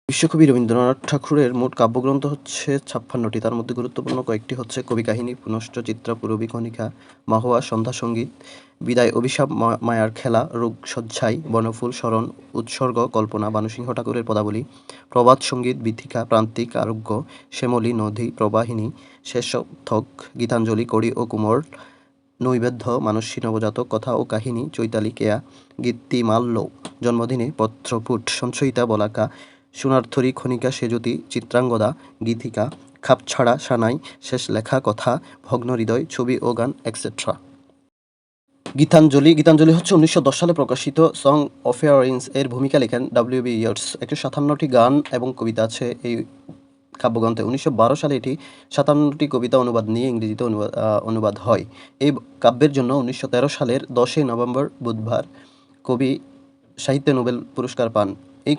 বিশ্বকবি রবীন্দ্রনাথ ঠাকুরের মোট কাব্যগ্রন্থ হচ্ছে ৫৬টি। তার মধ্যে গুরুত্বপূর্ণ কয়েকটি হচ্ছে কবি কাহিনী, পুনশ্চ চিত্রা, পূরবী কণিকা, মাহুয়া, সন্ধ্যা সঙ্গীত, বিদায়, অভিশাপ, মায়ার খেলা, রোগশয্যায়, বনফুল, স্মরণ, উৎসর্গ, কল্পনা, ভানুসিংহ ঠাকুরের পদাবলী, প্রভাত সঙ্গীত, বীথিকা, প্রান্তিক, আরোগ্য, শ্যামলী, নদী, প্রবাহিনী, শেষোক্তক, গীতাঞ্জলি, কড়ি ও কুমোর, নৈবেদ্য, মানসী, নবজাতক, কথা ও কাহিনী, চৈতালি, কেয়া, গীতিমাল্য, জন্মদিনে, পত্রপুট, সঞ্চয়িতা, বলাকা, সোনারথরি, খনিকা, সেজুতি, চিত্রাঙ্গদা, গীতিকা, খাপছাড়া, সানাই, শেষ লেখা, কথা, ভগ্ন হৃদয়, ছবি ও গান, এটসেট্রা। গীতাঞ্জলি হচ্ছে ১৯১০ সালে প্রকাশিত সং অফেয়ারিংস এর ভূমিকা লেখেন ডব্লিউ.বি. ইয়েটস। ১৫৭টি গান এবং কবিতা আছে এই কাব্যগ্রন্থে। ১৯১২ সালে এটি ৫৭টি কবিতা অনুবাদ নিয়ে ইংরেজিতে অনুবাদ হয়। এই কাব্যের জন্য ১৯১৩ সালের ১০ই নভেম্বর বুধবার কবি সাহিত্যে নোবেল পুরস্কার পান। এই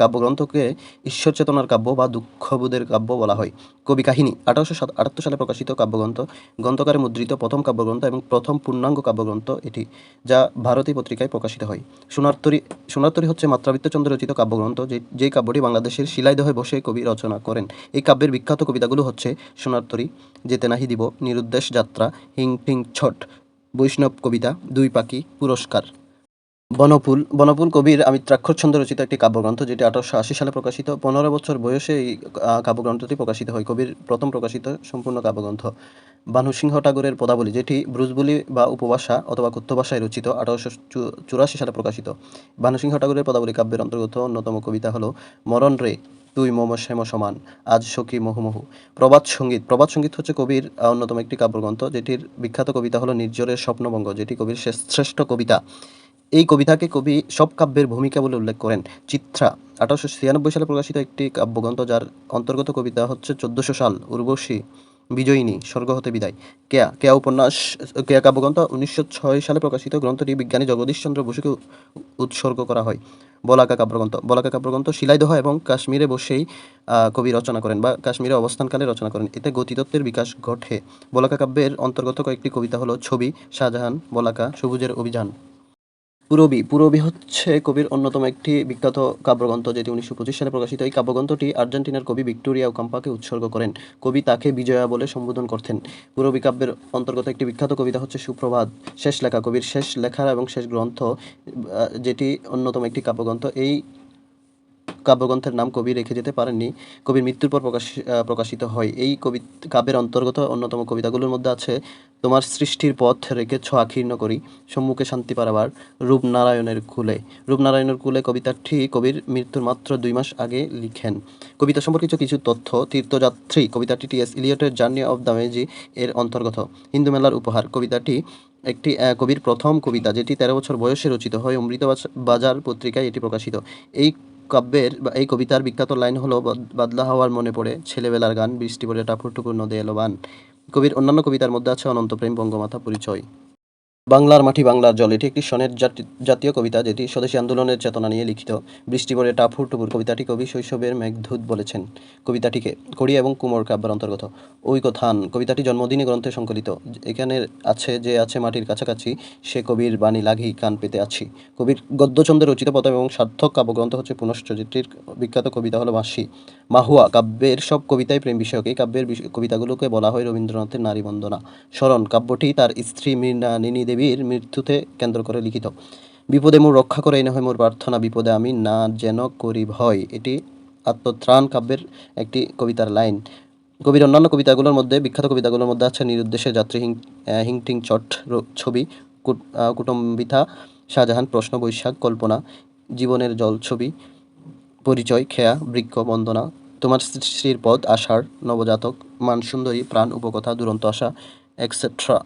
কাব্যগ্রন্থকে ঈশ্বর চেতনার কাব্য বা দুঃখবোধের কাব্য বলা হয়। কবি কাহিনী ১৮৭৮ সালে প্রকাশিত কাব্যগ্রন্থ, গ্রন্থকারে মুদ্রিত প্রথম কাব্যগ্রন্থ এবং প্রথম পূর্ণাঙ্গ কাব্যগ্রন্থ এটি, যা ভারতী পত্রিকায় প্রকাশিত হয়। সোনারতরী হচ্ছে মাত্রাবৃত্তচন্দ্র রচিত কাব্যগ্রন্থ, যে কাব্যটি বাংলাদেশের শিলাইদহে বসে কবি রচনা করেন। এই কাব্যের বিখ্যাত কবিতাগুলো হচ্ছে সোনারতরী, যেতে নাহি দিব, নিরুদ্দেশ যাত্রা, হিং ফিং ছট, বৈষ্ণব কবিতা, দুই পাখি, পুরস্কার। বনফুল কবির আমিত্রাক্ষর ছন্দে রচিত একটি কাব্যগ্রন্থ, যেটি ১৮৮০ সালে প্রকাশিত। ১৫ বছর বয়সে এই কাব্যগ্রন্থটি প্রকাশিত হয়। কবির প্রথম প্রকাশিত সম্পূর্ণ কাব্যগ্রন্থ। ভানুসিংহ ঠাকুরের পদাবলী, যেটি ব্রজবুলি বা উপভাষা অথবা কথ্য ভাষায় রচিত, ১৮৮৪ সালে প্রকাশিত। ভানুসিংহ ঠাকুরের পদাবলী কাব্যের অন্তর্গত অন্যতম কবিতা হল মরণ রে তুই মম শ্যাম সমান, আজ সখী মুহুর্মুহু। প্রভাত সঙ্গীত হচ্ছে কবির অন্যতম একটি কাব্যগ্রন্থ, যেটির বিখ্যাত কবিতা হল নির্ঝরের স্বপ্নভঙ্গ, যেটি কবির শ্রেষ্ঠ কবিতা। এই কবিতাকে কবি সব কাব্যের ভূমিকা বলে উল্লেখ করেন। চিত্রা ১৮৯৬ সালে প্রকাশিত একটি কাব্যগ্রন্থ, যার অন্তর্গত কবিতা হচ্ছে ১৪০০ সাল, উর্বশী, বিজয়িনী, স্বর্গ হতে বিদায়। কেয়া কাব্যগ্রন্থ ১৯০৬ সালে প্রকাশিত। গ্রন্থটি বিজ্ঞানী জগদীশচন্দ্র বসুকে উৎসর্গ করা হয়। বলাকা কাব্যগ্রন্থ শিলাইদহ এবং কাশ্মীরে বসেই কবি রচনা করেন বা কাশ্মীরে অবস্থানকালে রচনা করেন। এতে গতিতত্ত্বের বিকাশ ঘটে। বলাকা কাব্যের অন্তর্গত কয়েকটি কবিতা হল ছবি, শাহজাহান, বলাকা, সবুজের অভিযান। পূরবী হচ্ছে কবির অন্যতম একটি বিখ্যাত কাব্যগ্রন্থ, যেটি ১৯২৫ সালে প্রকাশিত। এই কাব্যগ্রন্থটি আর্জেন্টিনার কবি ভিক্টোরিয়া ওকাম্পাকে উৎসর্গ করেন। কবি তাকে বিজয়া বলে সম্বোধন করতেন। পূরবী কাব্যের অন্তর্গত একটি বিখ্যাত কবিতা হচ্ছে সুপ্রভাত। শেষ লেখা কবির শেষ লেখা এবং শেষ গ্রন্থ, যেটি অন্যতম একটি কাব্যগ্রন্থ। এই কাব্যগ্রন্থের নাম কবি রেখে যেতে পারেননি, কবির মৃত্যুর পর প্রকাশিত হয়। এই কাব্যের অন্তর্গত অন্যতম কবিতাগুলোর মধ্যে আছে তোমার সৃষ্টির পথ রেখেছ আকীর্ণ করি, সম্মুখে শান্তি পারাবার, রূপনারায়ণের কুলে কবিতাটি কবির মৃত্যুর মাত্র ২ মাস আগে লিখেন। কবিতা সম্পর্কিত কিছু তথ্য। তীর্থযাত্রী কবিতাটি টি.এস. ইলিয়টের জার্নি অফ দ্য মেজি এর অন্তর্গত। হিন্দু মেলার উপহার কবিতাটি একটি কবির প্রথম কবিতা, যেটি ১৩ বছর বয়সে রচিত হয়। অমৃতবাজার পত্রিকায় এটি প্রকাশিত। এই কবিতার বিখ্যাত লাইন হলো বাদলা হাওয়ার মনে পড়ে ছেলেবেলার গান, বৃষ্টি পড়ে টাপুর টুপুর নদে এলো বান। কবির অন্যান্য কবিতার মধ্যে আছে অনন্ত প্রেম, বঙ্গমাতা, পরিচয়। বাংলার মাটি বাংলার জল এটি একটি সনেট জাতীয় কবিতা, যেটি স্বদেশী আন্দোলনের চেতনা নিয়ে লিখিত। বৃষ্টি পড়ে টাপুর টুপুর কবিতাটি কবি শৈশবের মেঘদূত বলেছেন। কবিতাটিকে কড়ি এবং কুমোর কাব্যের অন্তর্গত। ঐকথান কবিতাটি জন্মদিনী গ্রন্থে সংকলিত। এখানে আছে যে আছে মাটির কাছাকাছি, সে কবির বাণী লাগি কান পেতে আছি। কবির গদ্যছন্দে রচিত প্রথম এবং সার্থক কাব্যগ্রন্থ হচ্ছে পুনশ্চ, যেটির বিখ্যাত কবিতা হলো বাঁশি। মাহুয়া কাব্যের সব কবিতাই প্রেম বিষয়ক। এই কাব্যের কবিতাগুলোকে বলা হয় রবীন্দ্রনাথের নারী বন্দনা। স্মরণ কাব্যটি তার স্ত্রী মৃণালিনী দেবীর মৃত্যুতে কেন্দ্র করে লিখিত। বিপদে মোর রক্ষা করে, এই নহে মোর প্রার্থনা, বিপদে আমি না যেন করি ভয়, এটি আত্মত্রাণ কাব্যের একটি কবিতার লাইন। কবির অন্যান্য বিখ্যাত কবিতাগুলোর মধ্যে আছে নিরুদ্দেশে যাত্রী, হিংটিং চট, ছবি, কুটুম্বিতা, শাহজাহান, প্রশ্ন, বৈশাখ, কল্পনা, জীবনের জল ছবি, পরিচয়, খেয়া, বৃক্ষ, বন্দনা, তোমার শ্রীর পদ, আষাঢ়, নবজাতক, মানসুন্দরী, প্রাণ, উপকথা, দুরন্ত আশা, এটসেট্রা।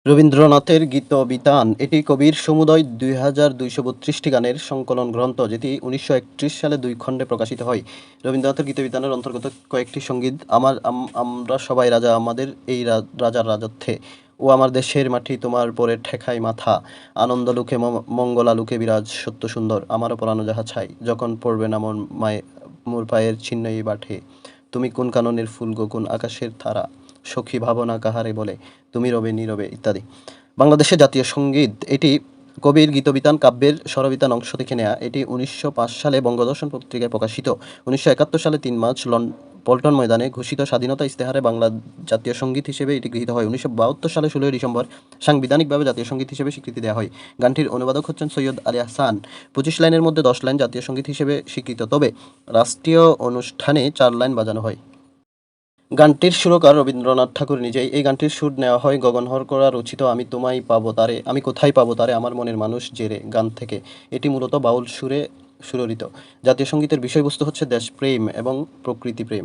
রবীন্দ্রনাথের গীতবিতান এটি কবির সমুদয় ২,২৩২টি গানের সংকলন গ্রন্থ, যেটি ১৯৩১ সালে ২ খণ্ডে প্রকাশিত হয়। রবীন্দ্রনাথের গীতবিতানের অন্তর্গত কয়েকটি সঙ্গীত: আমরা সবাই রাজা আমাদের এই রাজার রাজত্বে, ও আমার দেশের মাটি তোমার পরে ঠেকাই মাথা, আনন্দ লুকে মঙ্গলা লুকে বিরাজ সত্য সুন্দর, আমারও পরানো যাহা ছাই, যখন পড়বে না মোর পায়ের চিহ্ন এই বাঠে, তুমি কোন কাননের ফুল গো কোন আকাশের তারা, সখী ভাবনা কাহারে বলে, তুমি রবে নীরবে, ইত্যাদি। বাংলাদেশের জাতীয় সঙ্গীত এটি কবির গীতবিতান কাব্যের স্বরবিতান অংশ থেকে নেয়া। এটি ১৯০৫ সালে বঙ্গদর্শন পত্রিকায় প্রকাশিত। ১৯৭১ সালে ৩ মার্চ পল্টন ময়দানে ঘোষিত স্বাধীনতা ইশতেহারে বাংলা জাতীয় সংগীত হিসেবে এটি গৃহীত হয়। ১৯৭২ সালে ১৬ই ডিসেম্বর সাংবিধানিকভাবে জাতীয় সংগীত হিসেবে স্বীকৃতি দেওয়া হয়। গানটির অনুবাদক হচ্ছেন সৈয়দ আলী আহসান। ২৫ লাইনের মধ্যে ১০ লাইন জাতীয় সংগীত হিসেবে স্বীকৃত, তবে রাষ্ট্রীয় অনুষ্ঠানে ৪ লাইন বাজানো হয়। গানটির সুরকার রবীন্দ্রনাথ ঠাকুর নিজেই। এই গানটির সুর নেওয়া হয় গগন হরকরা রচিত আমি কোথায় পাবো তারে আমার মনের মানুষ যে রে গান থেকে। এটি মূলত বাউল সুরে সুররিত। জাতীয় সংগীতের বিষয়বস্তু হচ্ছে দেশপ্রেম এবং প্রকৃতিপ্রেম।